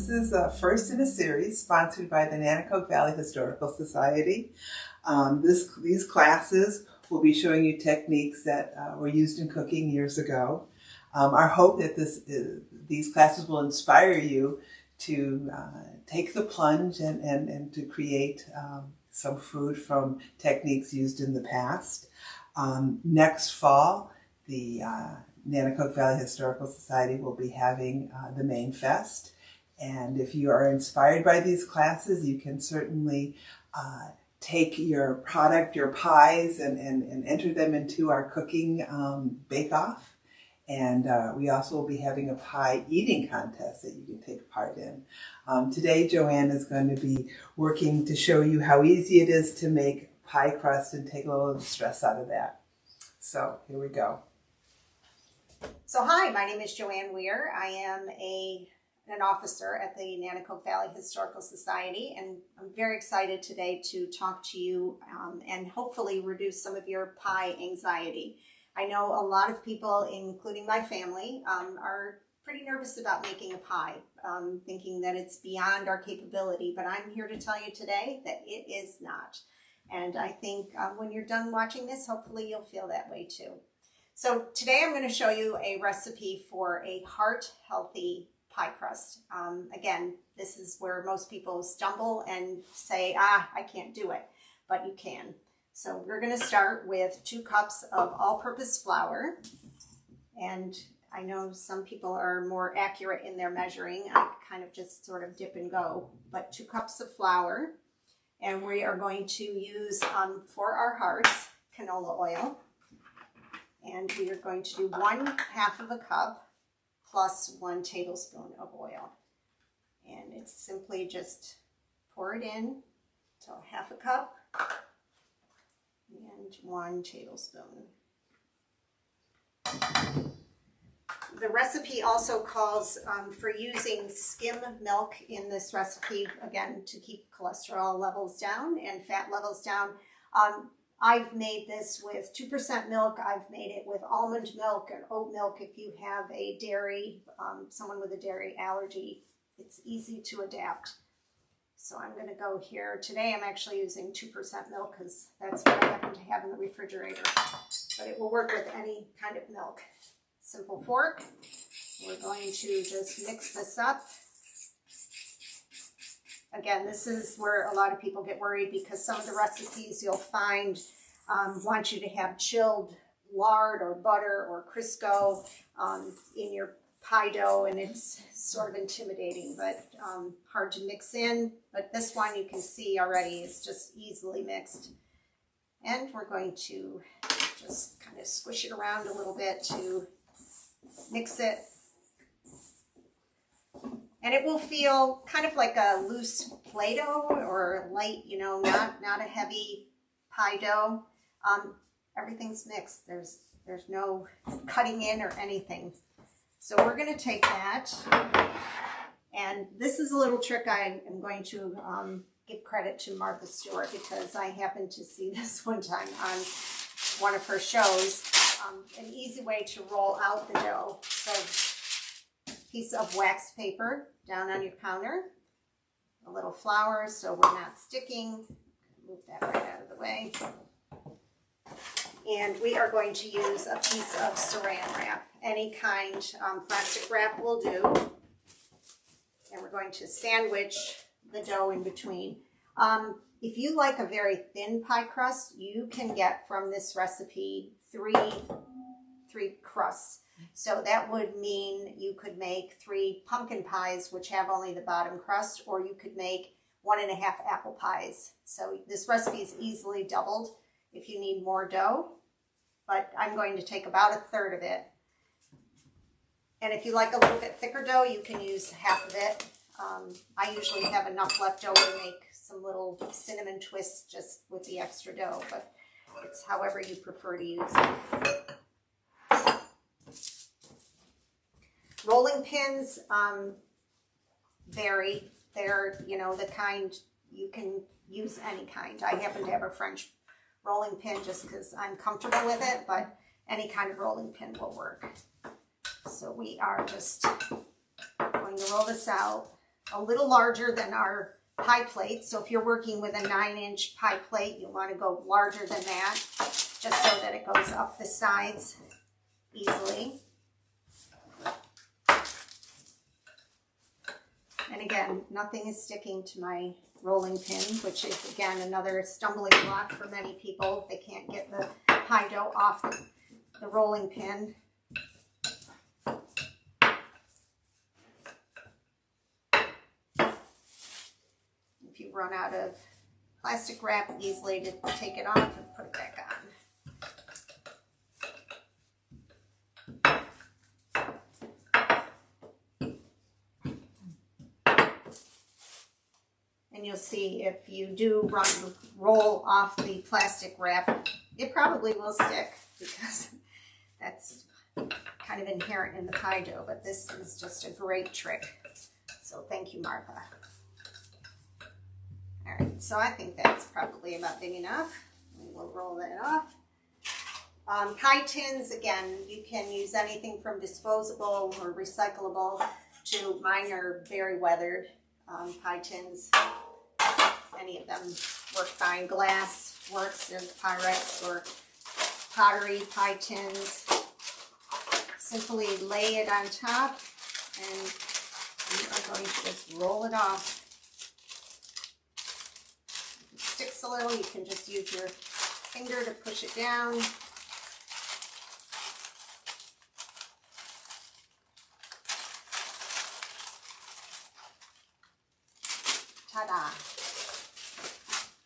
This is first in a series sponsored by the Nanticoke Valley Historical Society. These classes will be showing you techniques that were used in cooking years ago. Our hope that these classes will inspire you to take the plunge and to create some food from techniques used in the past. Next fall, the Nanticoke Valley Historical Society will be having the Main Fest. And if you are inspired by these classes, you can certainly take your product, your pies, and enter them into our cooking bake-off. And we also will be having a pie eating contest that you can take part in. Today, Joanne is going to be working to show you how easy it is to make pie crust and take a little of the stress out of that. So here we go. So hi, my name is Joanne Weir. I am an officer at the Nanticoke Valley Historical Society, and I'm very excited today to talk to you and hopefully reduce some of your pie anxiety. I know a lot of people, including my family, are pretty nervous about making a pie, thinking that it's beyond our capability, but I'm here to tell you today that it is not. And I think when you're done watching this, hopefully you'll feel that way too. So today I'm going to show you a recipe for a heart-healthy pie crust. Again, this is where most people stumble and say, I can't do it, but you can. So we're going to start with 2 cups of all-purpose flour. And I know some people are more accurate in their measuring. I kind of just sort of dip and go, but 2 cups of flour. And we are going to use, for our hearts, canola oil. And we are going to do 1/2 of a cup plus 1 tablespoon of oil. And it's simply just pour it in, so 1/2 cup and 1 tablespoon. The recipe also calls for using skim milk in this recipe, again, to keep cholesterol levels down and fat levels down. I've made this with 2% milk. I've made it with almond milk and oat milk. If you have a dairy, someone with a dairy allergy, it's easy to adapt. So I'm going to go here. Today I'm actually using 2% milk because that's what I happen to have in the refrigerator. But it will work with any kind of milk. Simple fork. We're going to just mix this up. Again, this is where a lot of people get worried because some of the recipes you'll find want you to have chilled lard or butter or Crisco in your pie dough, and it's sort of intimidating, but hard to mix in. But this one you can see already is just easily mixed. And we're going to just kind of squish it around a little bit to mix it. And it will feel kind of like a loose Play-Doh or light, not a heavy pie dough. Everything's mixed. There's no cutting in or anything. So we're going to take that. And this is a little trick I am going to give credit to Martha Stewart because I happened to see this one time on one of her shows. An easy way to roll out the dough. So piece of wax paper down on your counter, a little flour so we're not sticking. Move that right out of the way. And we are going to use a piece of saran wrap. Any kind, plastic wrap will do. And we're going to sandwich the dough in between. If you like a very thin pie crust, you can get from this recipe three crusts. So that would mean you could make 3 pumpkin pies, which have only the bottom crust, or you could make 1.5 apple pies. So this recipe is easily doubled if you need more dough, but I'm going to take about 1/3 of it. And if you like a little bit thicker dough, you can use half of it. I usually have enough left over to make some little cinnamon twists just with the extra dough, but it's however you prefer to use it. Rolling pins vary. They're, the kind, you can use any kind. I happen to have a French rolling pin just because I'm comfortable with it, but any kind of rolling pin will work. So we are just going to roll this out. a little larger than our pie plate. So if you're working with a 9-inch pie plate, you want to go larger than that, just so that it goes up the sides easily. And again, nothing is sticking to my rolling pin, which is again another stumbling block for many people. They can't get the pie dough off the rolling pin. If you run out of plastic wrap, easily to take it off and put it back on. And you'll see if you do roll off the plastic wrap, it probably will stick because that's kind of inherent in the pie dough, but this is just a great trick. So thank you, Martha. All right, so I think that's probably about big enough. We'll roll that off. Pie tins, again, you can use anything from disposable or recyclable to mine are very weathered pie tins. Any of them work fine. Glass works, there's Pyrex or pottery pie tins. Simply lay it on top and you are going to just roll it off. If it sticks a little, you can just use your finger to push it down. Ta-da!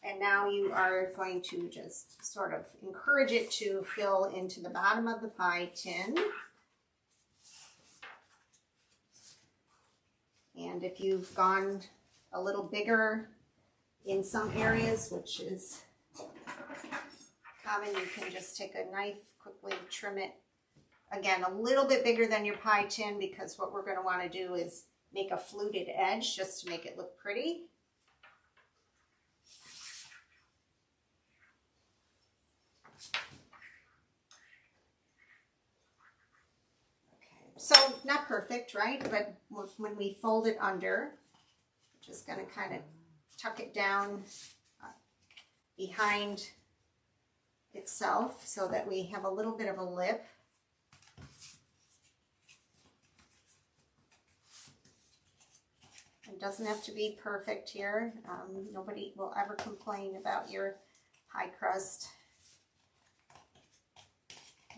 And now you are going to just sort of encourage it to fill into the bottom of the pie tin. And if you've gone a little bigger in some areas, which is common, you can just take a knife, quickly trim it. Again, a little bit bigger than your pie tin, because what we're going to want to do is make a fluted edge just to make it look pretty. So not perfect, right? But when we fold it under, we're just going to kind of tuck it down behind itself so that we have a little bit of a lip. It doesn't have to be perfect here. Nobody will ever complain about your pie crust.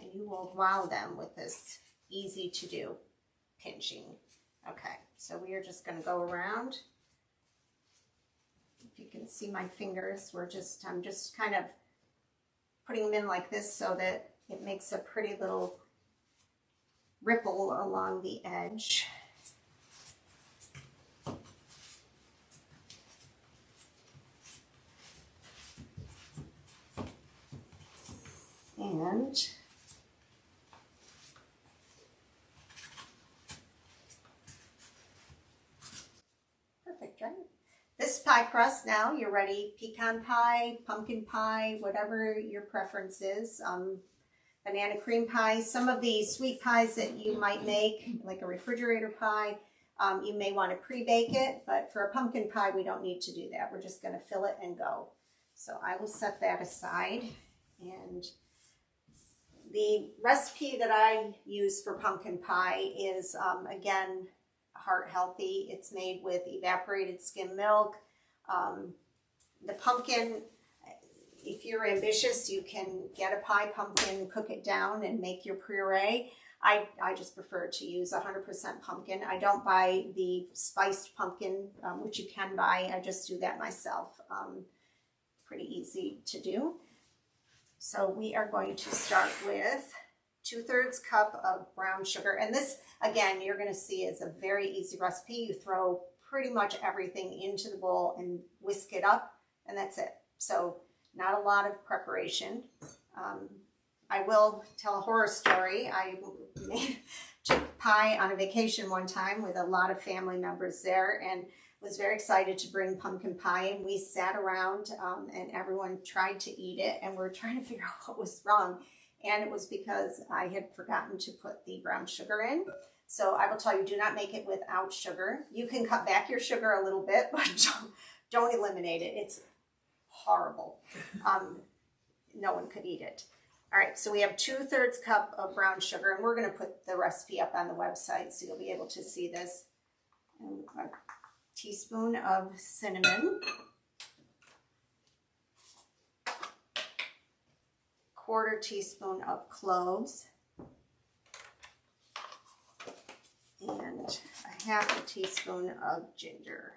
And you will wow them with this easy to do pinching. Okay, so we are just going to go around. If you can see my fingers, I'm just kind of putting them in like this so that it makes a pretty little ripple along the edge. And perfect, right? This pie crust now, you're ready. Pecan pie, pumpkin pie, whatever your preference is. Banana cream pie. Some of the sweet pies that you might make, like a refrigerator pie, you may want to pre-bake it, but for a pumpkin pie, we don't need to do that. We're just going to fill it and go. So I will set that aside. And the recipe that I use for pumpkin pie is, again, heart healthy. It's made with evaporated skim milk. The pumpkin, if you're ambitious, you can get a pie pumpkin, cook it down and make your puree. I just prefer to use 100% pumpkin. I don't buy the spiced pumpkin, which you can buy. I just do that myself. Pretty easy to do. So we are going to start with 2/3 cup of brown sugar. And this, again, you're going to see is a very easy recipe. You throw pretty much everything into the bowl and whisk it up, and that's it. So not a lot of preparation. I will tell a horror story. I took pie on a vacation one time with a lot of family members there, and was very excited to bring pumpkin pie, and we sat around and everyone tried to eat it, and we're trying to figure out what was wrong. And it was because I had forgotten to put the brown sugar in. So I will tell you, do not make it without sugar. You can cut back your sugar a little bit, but don't eliminate it. It's horrible. No one could eat it. All right, so we have 2/3 cup of brown sugar, and we're going to put the recipe up on the website so you'll be able to see this. And a teaspoon of cinnamon, 1/4 teaspoon of cloves, and a 1/2 teaspoon of ginger.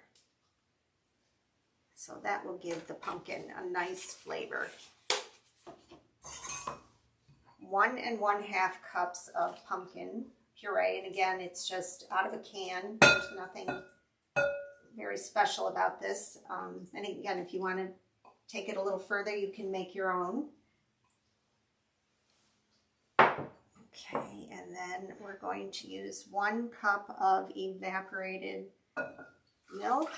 So that will give the pumpkin a nice flavor. 1 1/2 cups of pumpkin puree, and again, it's just out of a can. There's nothing very special about this. And again, if you want to take it a little further, you can make your own. Okay, and then we're going to use 1 cup of evaporated milk.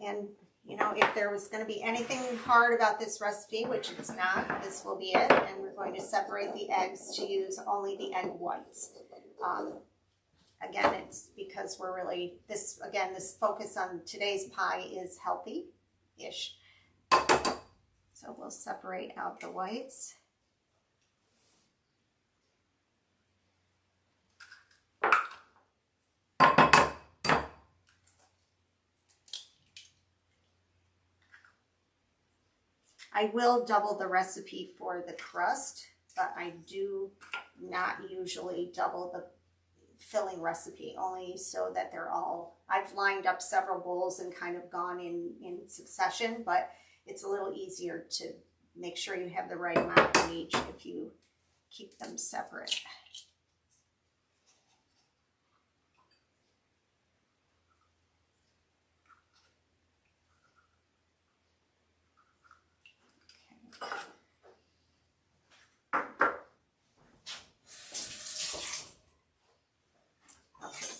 And you know, if there was going to be anything hard about this recipe, which it's not, this will be it. And we're going to separate the eggs to use only the egg whites. Again, it's because we're really, this focus on today's pie is healthy-ish. So we'll separate out the whites. I will double the recipe for the crust, but I do not usually double the filling recipe, only so that they're all, I've lined up several bowls and kind of gone in succession, but it's a little easier to make sure you have the right amount in each if you keep them separate.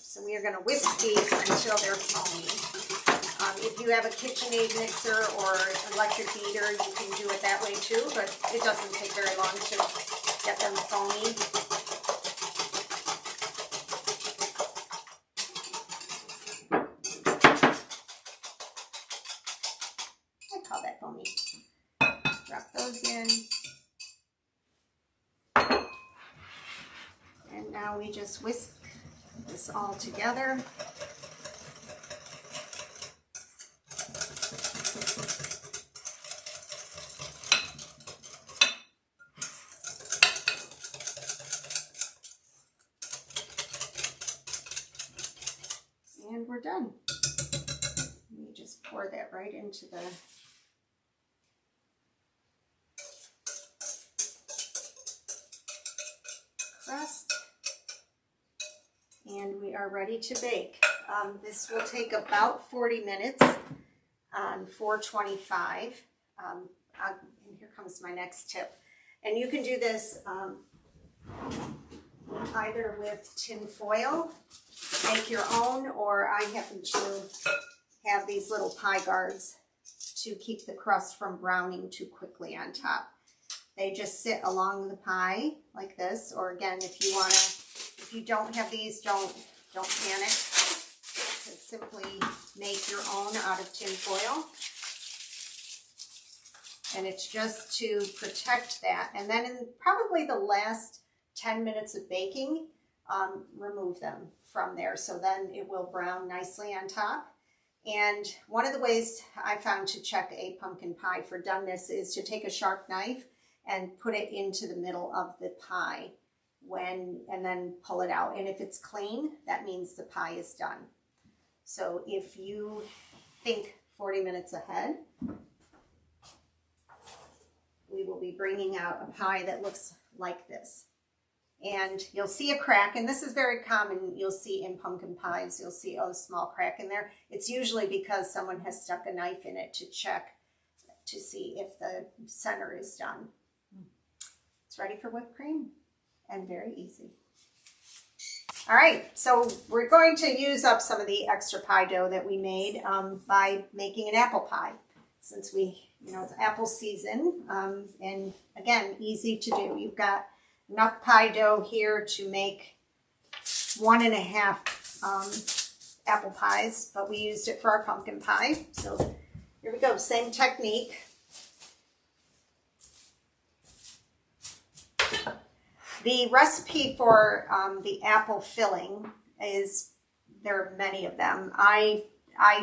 So we are going to whisk these until they're foamy. If you have a KitchenAid mixer or electric beater, you can do it that way too, but it doesn't take very long to get them foamy. I call that foamy. Drop those in. And now we just whisk this all together. And we're done. You just pour that right into the crust. And we are ready to bake. This will take about 40 minutes on 425. And here comes my next tip. And you can do this either with tin foil, make your own, or I happen to have these little pie guards to keep the crust from browning too quickly on top. They just sit along the pie like this, or again, if you want to, if you don't have these, don't panic. Just simply make your own out of tin foil. And it's just to protect that. And then in probably the last 10 minutes of baking, remove them from there. So then it will brown nicely on top. And one of the ways I found to check a pumpkin pie for doneness is to take a sharp knife and put it into the middle of the pie and then pull it out. And if it's clean, that means the pie is done. So if you think 40 minutes ahead, we will be bringing out a pie that looks like this. And you'll see a crack, and this is very common. You'll see in pumpkin pies, you'll see a small crack in there. It's usually because someone has stuck a knife in it to check to see if the center is done. It's ready for whipped cream and very easy. All right, so we're going to use up some of the extra pie dough that we made by making an apple pie. Since it's apple season, and again, easy to do. You've got enough pie dough here to make 1.5 apple pies, but we used it for our pumpkin pie. So here we go, same technique. The recipe for the apple filling is, there are many of them. I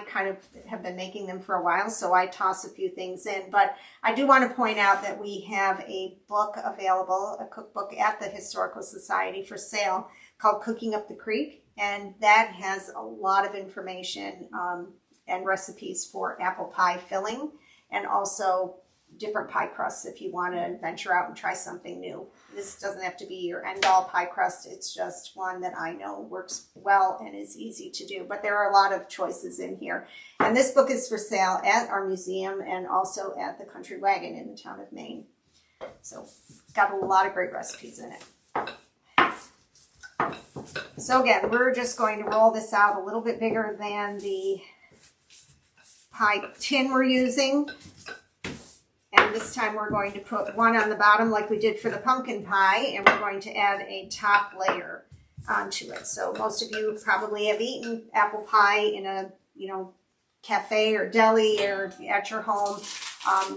kind of have been making them for a while, so I toss a few things in. But I do want to point out that we have a book available, a cookbook at the Historical Society for sale called Cooking Up the Creek. And that has a lot of information and recipes for apple pie filling, and also different pie crusts if you want to venture out and try something new. This doesn't have to be your end-all pie crust. It's just one that I know works well and is easy to do. But there are a lot of choices in here. And this book is for sale at our museum and also at the Country Wagon in the town of Maine. So it's got a lot of great recipes in it. So again, we're just going to roll this out a little bit bigger than the pie tin we're using. And this time we're going to put one on the bottom like we did for the pumpkin pie, and we're going to add a top layer onto it. So most of you probably have eaten apple pie in a, cafe or deli or at your home,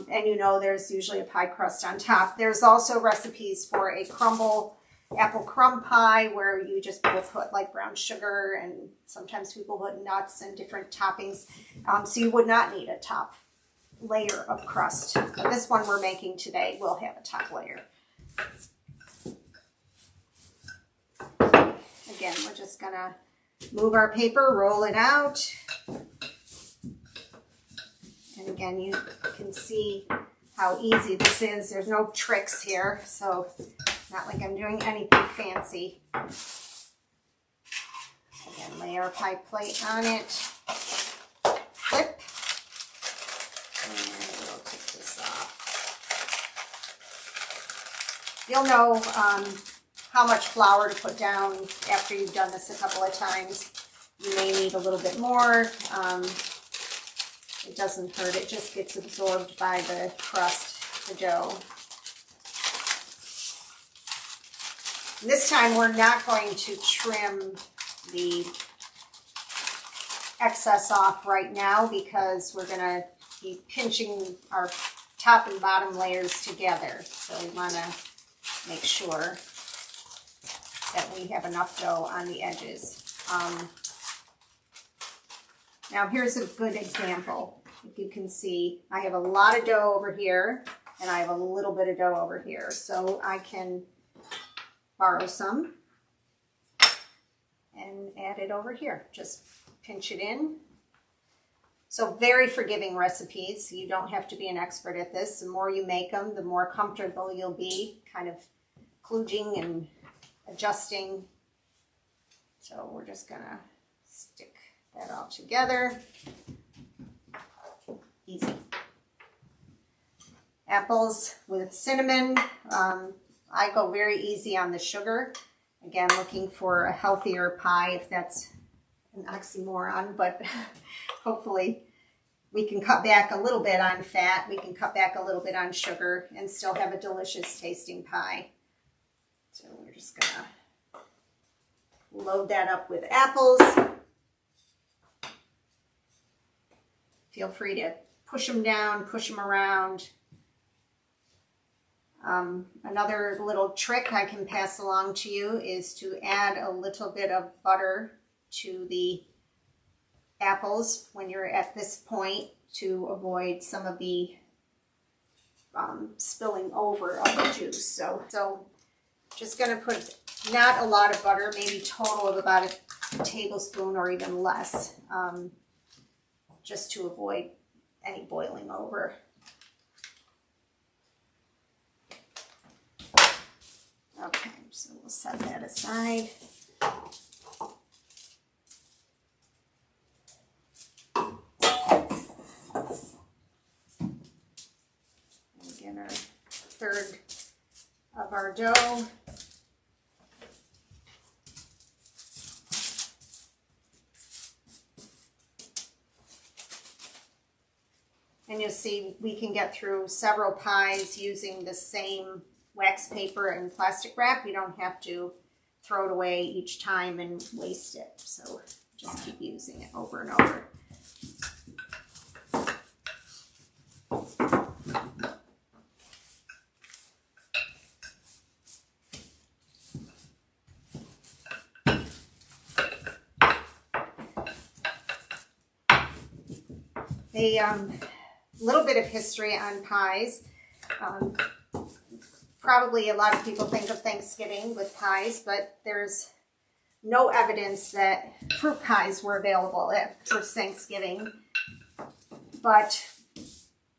and there's usually a pie crust on top. There's also recipes for a apple crumb pie where you just will put like brown sugar, and sometimes people put nuts and different toppings. So you would not need a top layer of crust. But this one we're making today will have a top layer. Again, we're just gonna move our paper, roll it out. And again, you can see how easy this is. There's no tricks here, so not like I'm doing anything fancy. Again, lay our pie plate on it. Flip. You'll know how much flour to put down after you've done this a couple of times. You may need a little bit more. It doesn't hurt. It just gets absorbed by the crust, the dough. This time we're not going to trim the excess off right now because we're going to be pinching our top and bottom layers together. So we want to make sure that we have enough dough on the edges. Now here's a good example. If you can see, I have a lot of dough over here and I have a little bit of dough over here. So I can borrow some and add it over here. Just pinch it in. So very forgiving recipes. You don't have to be an expert at this. The more you make them, the more comfortable you'll be kind of kludging and adjusting. So we're just gonna stick that all together. Easy. Apples with cinnamon. I go very easy on the sugar. Again, looking for a healthier pie, if that's an oxymoron, but hopefully we can cut back a little bit on fat, we can cut back a little bit on sugar, and still have a delicious tasting pie. So we're just gonna load that up with apples. Feel free to push them down, push them around. Another little trick I can pass along to you is to add a little bit of butter to the apples when you're at this point to avoid some of the spilling over of the juice. So just going to put not a lot of butter, maybe total of about a tablespoon or even less, just to avoid any boiling over. Okay, so we'll set that aside. And get our third of our dough. And you'll see we can get through several pies using the same wax paper and plastic wrap, you don't have to throw it away each time and waste it. So just keep using it over and over. A little bit of history on pies. Probably a lot of people think of Thanksgiving with pies, but there's no evidence that fruit pies were available at first Thanksgiving. But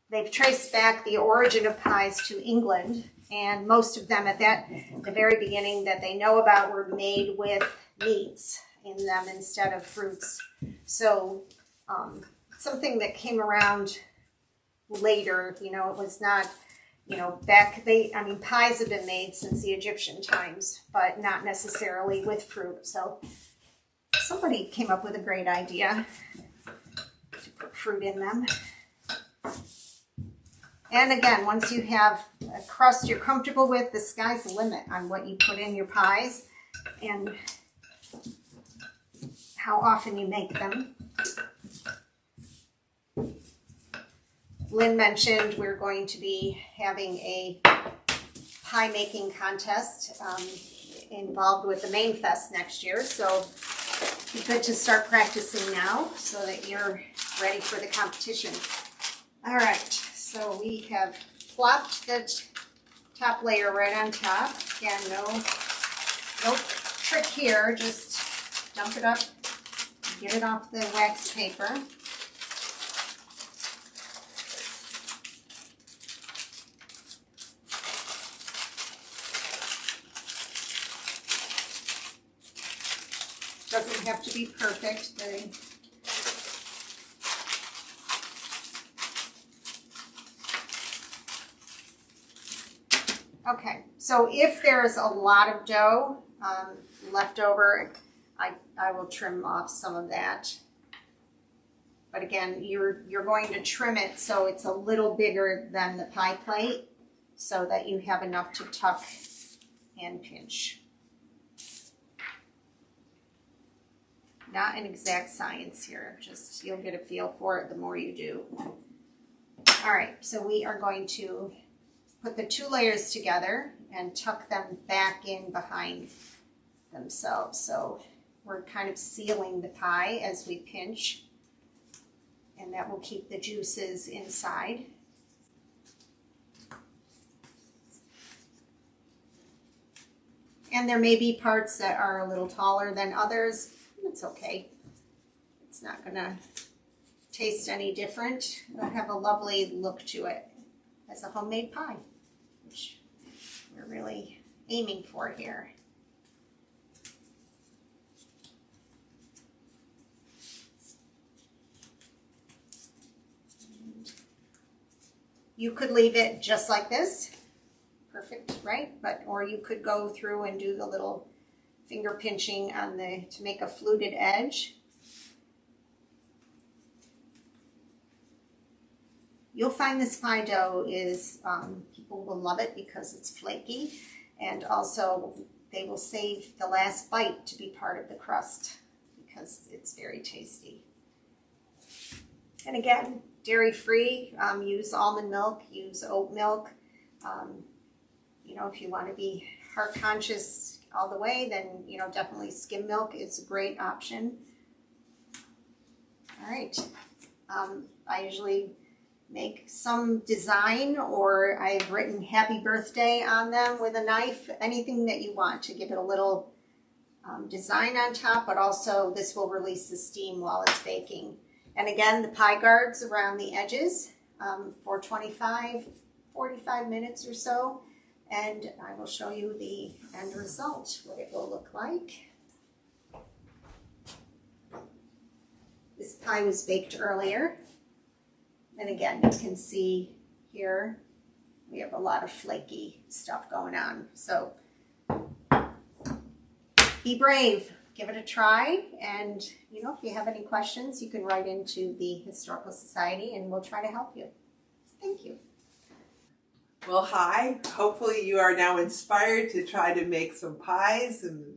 they've traced back the origin of pies to England, and most of them at the very beginning that they know about were made with meats in them instead of fruits. So something that came around later, you know, it was not, you know, pies have been made since the Egyptian times, but not necessarily with fruit. So somebody came up with a great idea to put fruit in them. And again, once you have a crust you're comfortable with, the sky's the limit on what you put in your pies and how often you make them. Lynn mentioned we're going to be having a pie making contest involved with the Main Fest next year. So it'd be good to start practicing now so that you're ready for the competition. All right, so we have plopped the top layer right on top. Again, no trick here, just dump it up, get it off the wax paper. Doesn't have to be perfect. Okay, so if there's a lot of dough left over, I will trim off some of that. But again, you're going to trim it so it's a little bigger than the pie plate so that you have enough to tuck and pinch. Not an exact science here, just you'll get a feel for it the more you do. All right, so we are going to put the two layers together and tuck them back in behind themselves. So we're kind of sealing the pie as we pinch, and that will keep the juices inside. And there may be parts that are a little taller than others. It's okay. It's not gonna taste any different. It'll have a lovely look to it as a homemade pie, which we're really aiming for here. You could leave it just like this. Perfect, right? Or you could go through and do the little finger pinching on to make a fluted edge. You'll find this pie dough is, people will love it because it's flaky, and also they will save the last bite to be part of the crust because it's very tasty. And again, dairy-free, use almond milk, use oat milk. You know, if you want to be heart conscious all the way, then, you know, definitely skim milk is a great option. All right. I usually make some design, or I've written happy birthday on them with a knife, anything that you want to give it a little design on top, but also this will release the steam while it's baking. And again, the pie guards around the edges for 45 minutes or so. And I will show you the end result, what it will look like. This pie was baked earlier. And again, you can see here, we have a lot of flaky stuff going on. So be brave, give it a try. And you know, if you have any questions, you can write into the Historical Society and we'll try to help you. Thank you. Well, hi. Hopefully you are now inspired to try to make some pies and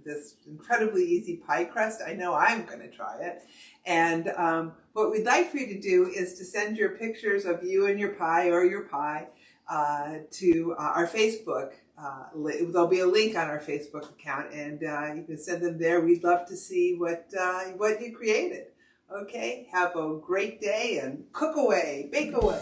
this incredibly easy pie crust. I know I'm going to try it. And what we'd like for you to do is to send your pictures of you and your pie or your pie to our Facebook. There'll be a link on our Facebook account, and you can send them there. We'd love to see what you created. Okay, have a great day and cook away, bake away.